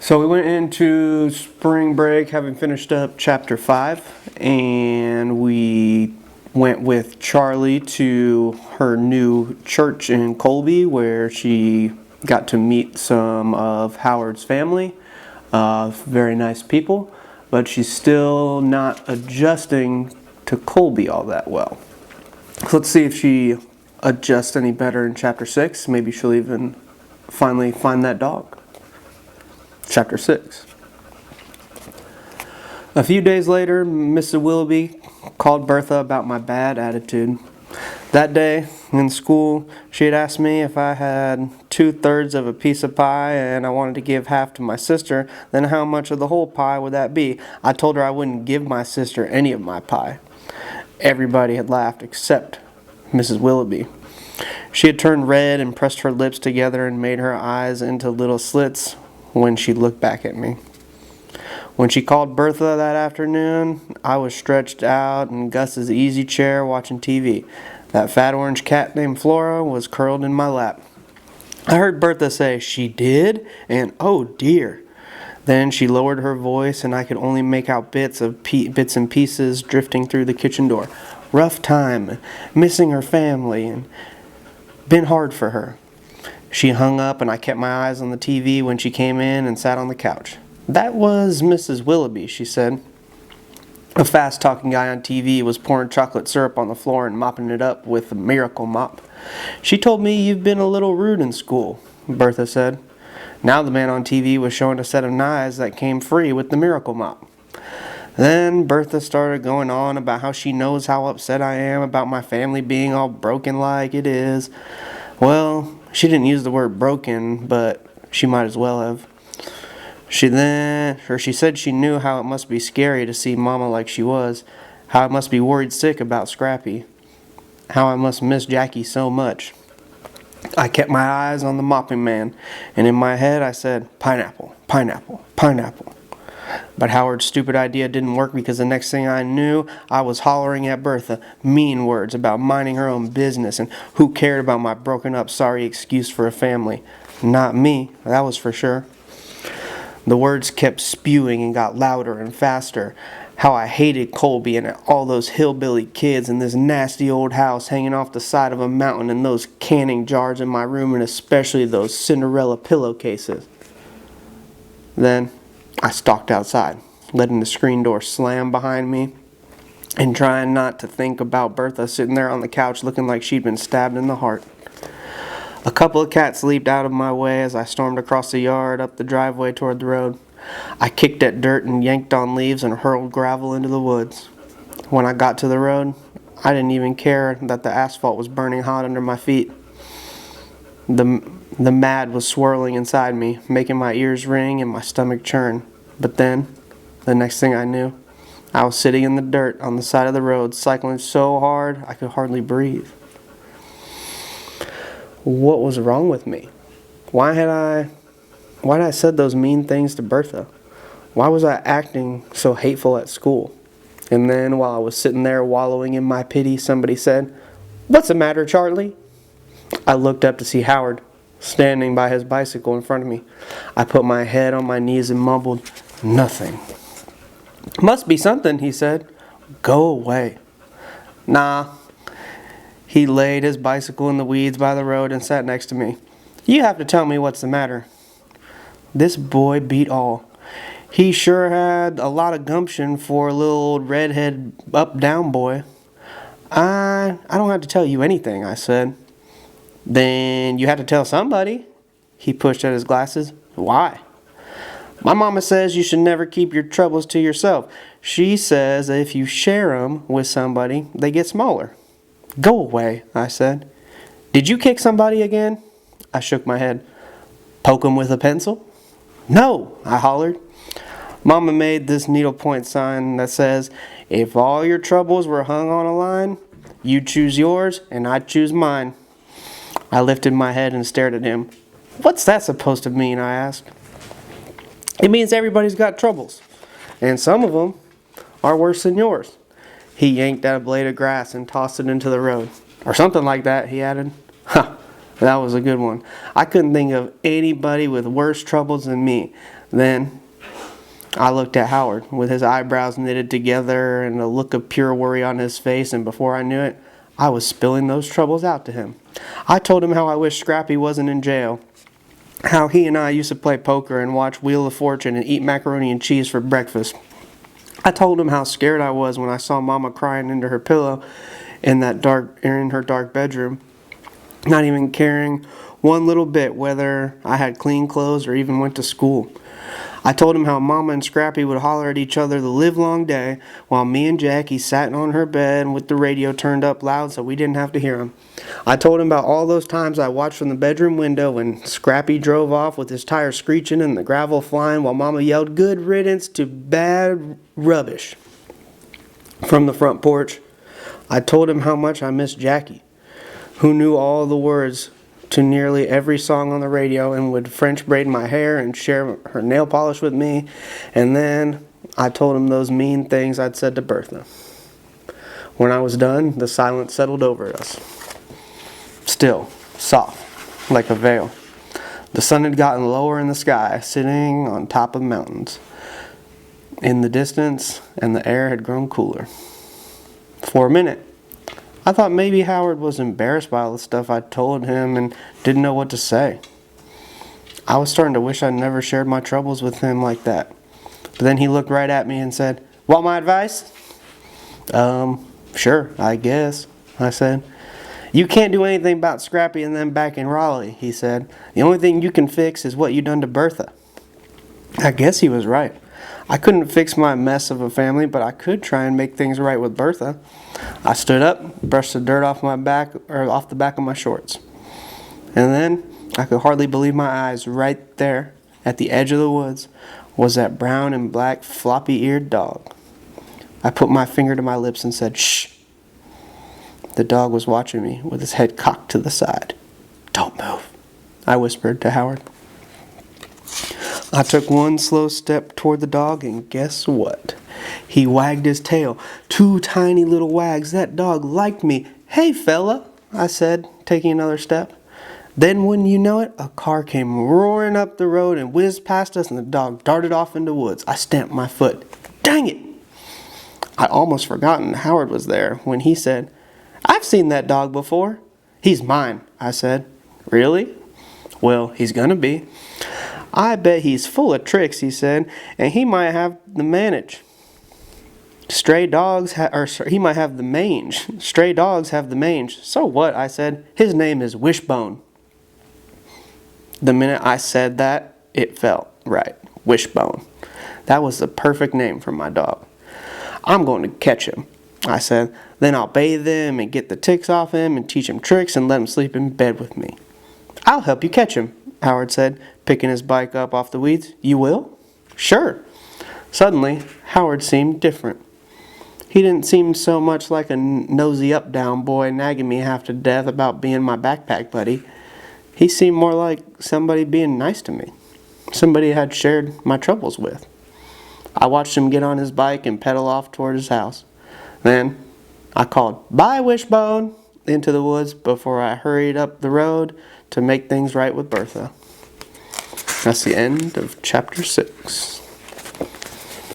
So we went into spring break having finished up chapter 5, and we went with Charlie to her new church in Colby where she got to meet some of Howard's family. Very nice people, but she's still not adjusting to Colby all that well. So let's see if she adjusts any better in chapter 6. Maybe she'll even finally find that dog. Chapter 6. A few days later, Mrs. Willoughby called Bertha about my bad attitude. That day in school, she had asked me if I had 2/3 of a piece of pie and I wanted to give half to my sister, then how much of the whole pie would that be? I told her I wouldn't give my sister any of my pie. Everybody had laughed except Mrs. Willoughby. She had turned red and pressed her lips together and made her eyes into little slits when she looked back at me. When she called Bertha that afternoon, I was stretched out in Gus's easy chair watching TV. That fat orange cat named Flora was curled in my lap. I heard Bertha say, "She did?" and "Oh dear." Then she lowered her voice and I could only make out bits and pieces drifting through the kitchen door. Rough time, missing her family, and been hard for her. She hung up and I kept my eyes on the TV when she came in and sat on the couch. "That was Mrs. Willoughby," she said. A fast-talking guy on TV was pouring chocolate syrup on the floor and mopping it up with a miracle mop. "She told me you've been a little rude in school," Bertha said. Now the man on TV was showing a set of knives that came free with the miracle mop. Then Bertha started going on about how she knows how upset I am about my family being all broken like it is. Well, she didn't use the word broken, but she might as well have. She said she knew how it must be scary to see Mama like she was, how I must be worried sick about Scrappy, how I must miss Jackie so much. I kept my eyes on the mopping man, and in my head I said, "Pineapple, pineapple, pineapple." But Howard's stupid idea didn't work because the next thing I knew, I was hollering at Bertha, mean words about minding her own business and who cared about my broken up sorry excuse for a family. Not me, that was for sure. The words kept spewing and got louder and faster. How I hated Colby and all those hillbilly kids and this nasty old house hanging off the side of a mountain and those canning jars in my room and especially those Cinderella pillowcases. Then I stalked outside, letting the screen door slam behind me and trying not to think about Bertha sitting there on the couch looking like she'd been stabbed in the heart. A couple of cats leaped out of my way as I stormed across the yard up the driveway toward the road. I kicked at dirt and yanked on leaves and hurled gravel into the woods. When I got to the road, I didn't even care that the asphalt was burning hot under my feet. The mad was swirling inside me, making my ears ring and my stomach churn. But then, the next thing I knew, I was sitting in the dirt on the side of the road, cycling so hard I could hardly breathe. What was wrong with me? Why had I said those mean things to Bertha? Why was I acting so hateful at school? And then, while I was sitting there wallowing in my pity, somebody said, "What's the matter, Charlie?" I looked up to see Howard, standing by his bicycle in front of me. I put my head on my knees and mumbled, "Nothing." "Must be something," he said. "Go away." "Nah." He laid his bicycle in the weeds by the road and sat next to me. "You have to tell me what's the matter." This boy beat all. He sure had a lot of gumption for a little old redhead up-down boy. I don't have to tell you anything," I said. "Then you had to tell somebody." He pushed at his glasses. "Why?" "My mama says you should never keep your troubles to yourself. She says that if you share 'em with somebody, they get smaller." "Go away," I said. "Did you kick somebody again?" I shook my head. "Poke 'em with a pencil?" "No," I hollered. Mama made this needlepoint sign that says, "If all your troubles were hung on a line, you choose yours and I choose mine." I lifted my head and stared at him. "What's that supposed to mean?" I asked. "It means everybody's got troubles, and some of them are worse than yours." He yanked at a blade of grass and tossed it into the road. "Or something like that," he added. "Huh, That was a good one. I couldn't think of anybody with worse troubles than me. Then I looked at Howard with his eyebrows knitted together and a look of pure worry on his face, and before I knew it, I was spilling those troubles out to him. I told him how I wish Scrappy wasn't in jail, how he and I used to play poker and watch Wheel of Fortune and eat macaroni and cheese for breakfast. I told him how scared I was when I saw Mama crying into her pillow in her dark bedroom, not even caring one little bit whether I had clean clothes or even went to school. I told him how Mama and Scrappy would holler at each other the livelong day while me and Jackie sat on her bed with the radio turned up loud so we didn't have to hear him. I told him about all those times I watched from the bedroom window when Scrappy drove off with his tires screeching and the gravel flying while Mama yelled good riddance to bad rubbish from the front porch. I told him how much I missed Jackie, who knew all the words to nearly every song on the radio and would French braid my hair and share her nail polish with me. And then I told him those mean things I'd said to Bertha. When I was done, the silence settled over us. Still, soft, like a veil. The sun had gotten lower in the sky, sitting on top of mountains in the distance, and the air had grown cooler. For a minute, I thought maybe Howard was embarrassed by all the stuff I told him and didn't know what to say. I was starting to wish I'd never shared my troubles with him like that. But then he looked right at me and said, "Want my advice?" Sure, I guess, I said. "You can't do anything about Scrappy and them back in Raleigh," he said. "The only thing you can fix is what you done to Bertha." I guess he was right. I couldn't fix my mess of a family, but I could try and make things right with Bertha. I stood up, brushed the dirt off the back of my shorts. And then I could hardly believe my eyes. Right there at the edge of the woods was that brown and black floppy-eared dog. I put my finger to my lips and said, "Shh." The dog was watching me with his head cocked to the side. "Don't move," I whispered to Howard. I took one slow step toward the dog, and guess what? He wagged his tail. 2 tiny little wags. That dog liked me. "Hey, fella," I said, taking another step. Then, wouldn't you know it, a car came roaring up the road and whizzed past us, and the dog darted off into the woods. I stamped my foot. Dang it! I'd almost forgotten Howard was there when he said, "I've seen that dog before." "He's mine," I said. "Really?" "Well, he's gonna be." "I bet he's full of tricks," he said, "and he might have the mange. Stray dogs he might have the mange. Stray dogs have the mange." "So what?" I said. "His name is Wishbone." The minute I said that, it felt right. Wishbone. That was the perfect name for my dog. "I'm going to catch him," I said. "Then I'll bathe him and get the ticks off him and teach him tricks and let him sleep in bed with me." "I'll help you catch him," Howard said, picking his bike up off the weeds. "You will?" "Sure." Suddenly, Howard seemed different. He didn't seem so much like a nosy up-down boy nagging me half to death about being my backpack buddy. He seemed more like somebody being nice to me, somebody I had shared my troubles with. I watched him get on his bike and pedal off toward his house. Then I called, "Bye, Wishbone," into the woods before I hurried up the road to make things right with Bertha. That's the end of chapter 6.